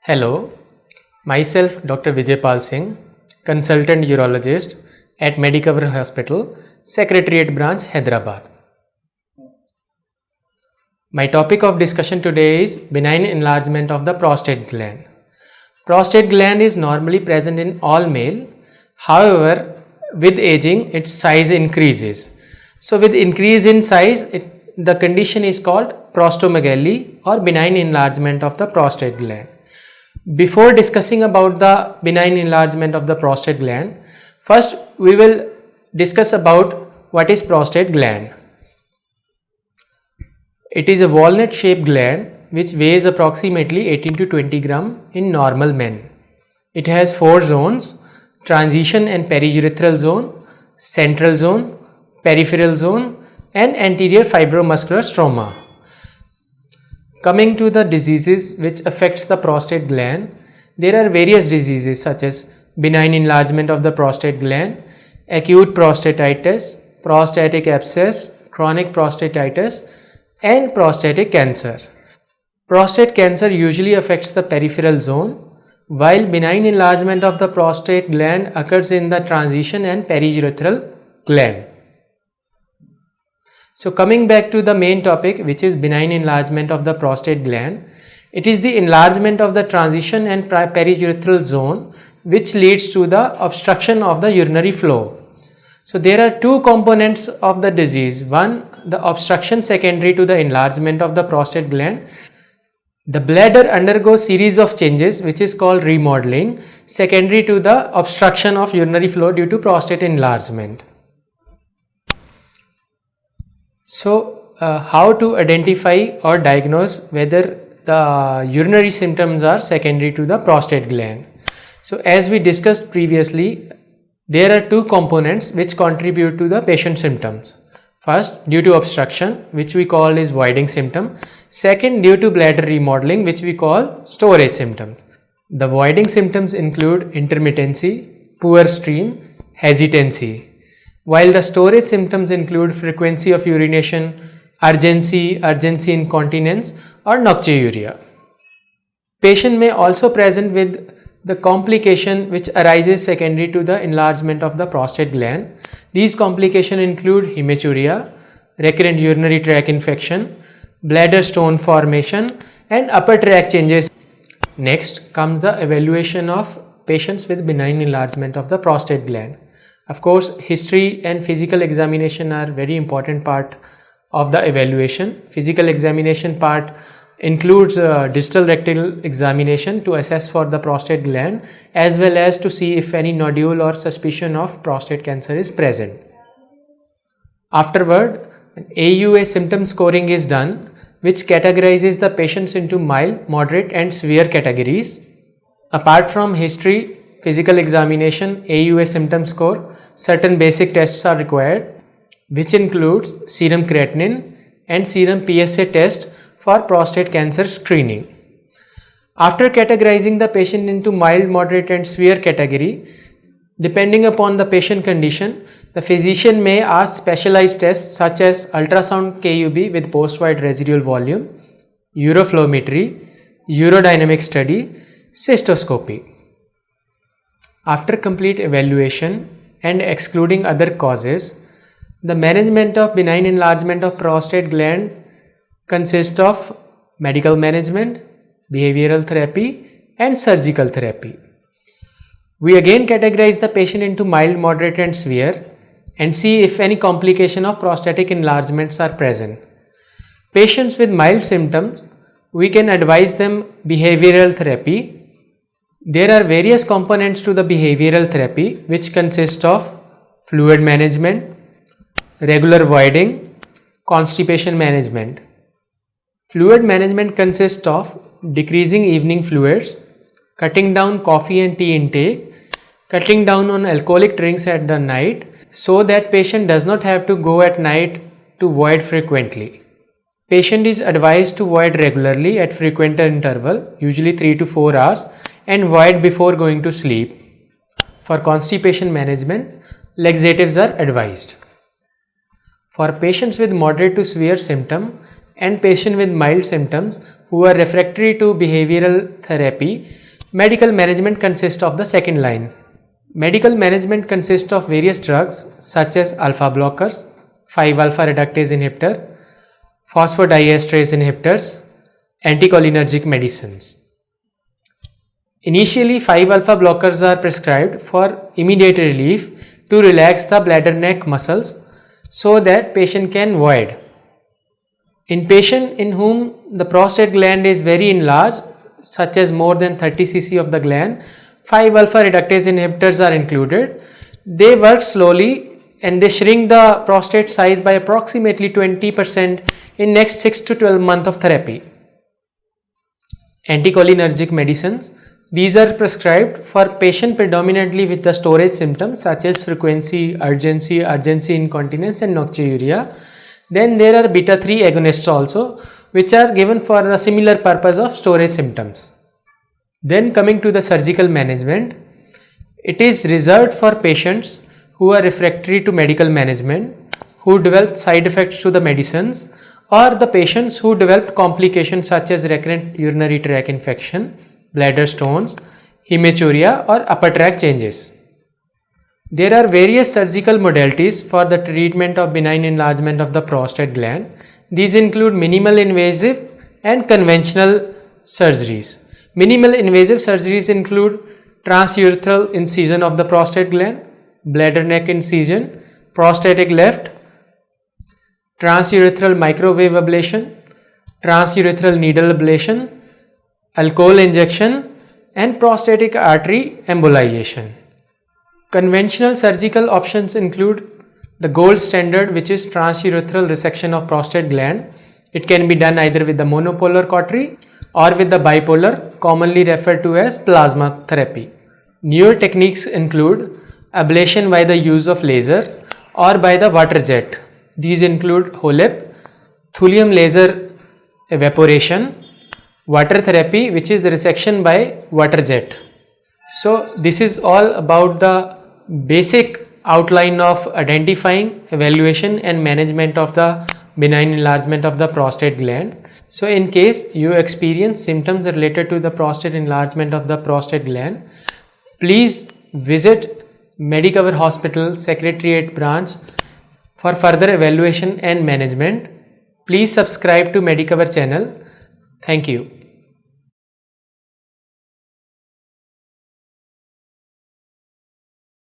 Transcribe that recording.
Hello, myself Dr. Vijay Pal Singh, consultant urologist at Medicover Hospital, Secretariat Branch, Hyderabad. My topic of discussion today is benign enlargement of the prostate gland. Prostate gland is normally present in all male, however, with aging its size increases. So with increase in size, the condition is called prostomegaly or benign enlargement of the prostate gland. Before discussing about the benign enlargement of the prostate gland, first we will discuss about what is prostate gland. It is a walnut shaped gland which weighs approximately 18 to 20 gram in normal men. It has 4 zones: transition and periurethral zone, central zone, peripheral zone and anterior fibromuscular stroma. Coming to the diseases which affects the prostate gland, there are various diseases such as benign enlargement of the prostate gland, acute prostatitis, prostatic abscess, chronic prostatitis and prostatic cancer. Prostate cancer usually affects the peripheral zone, while benign enlargement of the prostate gland occurs in the transition and periurethral gland. So coming back to the main topic, which is benign enlargement of the prostate gland, it is the enlargement of the transition and periurethral zone which leads to the obstruction of the urinary flow. So there are two components of the disease. One, the obstruction secondary to the enlargement of the prostate gland. The bladder undergoes series of changes which is called remodeling secondary to the obstruction of urinary flow due to prostate enlargement. So, how to identify or diagnose whether the urinary symptoms are secondary to the prostate gland? So, as we discussed previously, there are two components which contribute to the patient symptoms. First, due to obstruction, which we call is voiding symptom. Second, due to bladder remodeling, which we call storage symptom. The voiding symptoms include intermittency, poor stream, hesitancy, while the storage symptoms include frequency of urination, urgency incontinence or nocturia. Patient may also present with the complication which arises secondary to the enlargement of the prostate gland. These complications include hematuria, recurrent urinary tract infection, bladder stone formation and upper tract changes. Next comes the evaluation of patients with benign enlargement of the prostate gland. Of course, history and physical examination are very important part of the evaluation. Physical examination part includes distal rectal examination to assess for the prostate gland as well as to see if any nodule or suspicion of prostate cancer is present. Afterward, AUA symptom scoring is done, which categorizes the patients into mild, moderate and severe categories. Apart from history, physical examination, AUA symptom score, certain basic tests are required, which includes serum creatinine and serum PSA test for prostate cancer screening. After categorizing the patient into mild, moderate and severe category, depending upon the patient condition, the physician may ask specialized tests such as ultrasound KUB with post-void residual volume, uroflowmetry, urodynamic study, cystoscopy. After complete evaluation and excluding other causes, the management of benign enlargement of prostate gland consists of medical management, behavioral therapy and surgical therapy. We again categorize the patient into mild, moderate and severe and see if any complication of prostatic enlargements are present. Patients with mild symptoms, we can advise them behavioral therapy. There are various components to the behavioral therapy which consist of fluid management, regular voiding, constipation management. Fluid management consists of decreasing evening fluids, cutting down coffee and tea intake, cutting down on alcoholic drinks at the night so that patient does not have to go at night to void frequently. Patient is advised to void regularly at frequent interval, usually 3 to 4 hours, and void before going to sleep. For constipation management, laxatives are advised. For patients with moderate to severe symptom and patient with mild symptoms who are refractory to behavioral therapy, medical management consists of the second line. Medical management consists of various drugs such as alpha blockers, 5-alpha reductase inhibitor, phosphodiesterase inhibitors, anticholinergic medicines. Initially, 5-alpha blockers are prescribed for immediate relief to relax the bladder neck muscles so that patient can void. In patient in whom the prostate gland is very enlarged, such as more than 30 cc of the gland, 5-alpha reductase inhibitors are included. They work slowly and they shrink the prostate size by approximately 20% in next 6 to 12 months of therapy. Anticholinergic medicines, these are prescribed for patient predominantly with the storage symptoms such as frequency, urgency incontinence and nocturia. Then there are beta 3 agonists also, which are given for the similar purpose of storage symptoms. Then coming to the surgical management, it is reserved for patients who are refractory to medical management, who develop side effects to the medicines, or the patients who develop complications such as recurrent urinary tract infection, bladder stones, hematuria or upper tract changes. There are various surgical modalities for the treatment of benign enlargement of the prostate gland. These include minimal invasive and conventional surgeries. Minimal invasive surgeries include transurethral incision of the prostate gland, bladder neck incision, prostatic left, transurethral microwave ablation, transurethral needle ablation, alcohol injection and prostatic artery embolization. Conventional surgical options include the gold standard, which is transurethral resection of prostate gland. It can be done either with the monopolar cautery or with the bipolar, commonly referred to as plasma therapy. Newer techniques include ablation by the use of laser or by the water jet. These include HOLEP, thulium laser evaporation, water therapy, which is resection by water jet. So this is all about the basic outline of identifying, evaluation and management of the benign enlargement of the prostate gland. So in case you experience symptoms related to the prostate enlargement of the prostate gland, please visit Medicover Hospital Secretariat branch for further evaluation and management. Please subscribe to Medicover channel. Thank you.